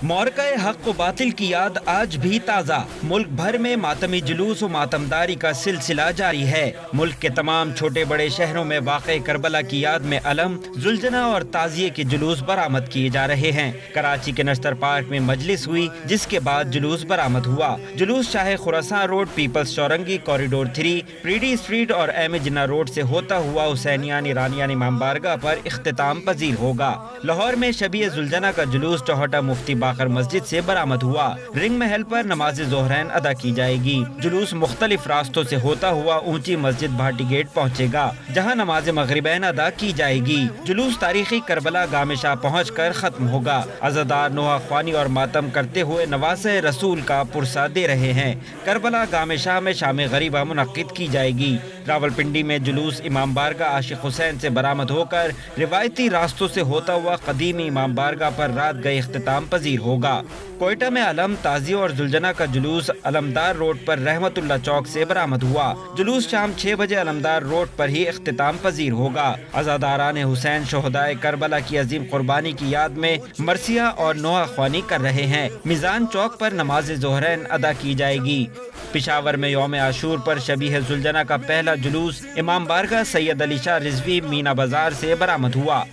मौरक़े हक़ व बातिल की याद आज भी ताज़ा। मुल्क भर में मातमी जुलूस व मातमदारी का सिलसिला जारी है। मुल्क के तमाम छोटे बड़े शहरों में वाक़े करबला की याद में अलम, जुलजना और ताज़िये के जुलूस बरामद किए जा रहे हैं। कराची के नश्तर पार्क में मजलिस हुई, जिसके बाद जुलूस बरामद हुआ। जुलूस Shah Khurasan road, Peoples Chowrangi, corridor 3, Preedy street और एम जिन्ना रोड से होता हुआ हुसैनियान ईरानियान इमाम बारगाह पर इख्तिताम पजीर होगा। लाहौर में शबीए जुलजना का जुलूस चौहटा मुफ्ती बाकर मस्जिद से बरामद हुआ। रिंग महल पर नमाज ज़ोहरैन अदा की जाएगी। जुलूस मुख्तलिफ रास्तों से होता हुआ ऊंची मस्जिद भाटी गेट पहुँचेगा, जहाँ नमाज मगरिबैन अदा की जाएगी। जुलूस तारीखी करबला गाम शाह पहुँच कर खत्म होगा। अज़ादार नोहा ख्वानी और मातम करते हुए नवासे रसूल का पुरसा दे रहे हैं। करबला गाम शाह में शाम गरीबा मुनक्किद की जाएगी। रावलपिंडी में जुलूस इमाम बारगाह आशिक हुसैन से बरामद होकर रिवायती रास्तों से होता हुआ कदीमी इमाम बारगाह पर रात गए इख्तिताम पजीर होगा। कोयटा में अलम, ताज़ी और जुलजना का जुलूस अलमदार रोड पर रहमतुल्लाह चौक से बरामद हुआ। जुलूस शाम 6 बजे अलमदार रोड पर ही इख्तिताम पजीर होगा। अज़ादारान हुसैन शोहदाए करबला की अजीम कुर्बानी की याद में मरसिया और नोहा ख्वानी कर रहे हैं। मिजान चौक पर नमाज ज़ोहरैन अदा की जाएगी। पिशावर में यौम आशूर पर शबीह जुलजना का पहला जुलूस इमाम बारगाह सैयद अली शाह रिजवी मीना बाजार से बरामद हुआ।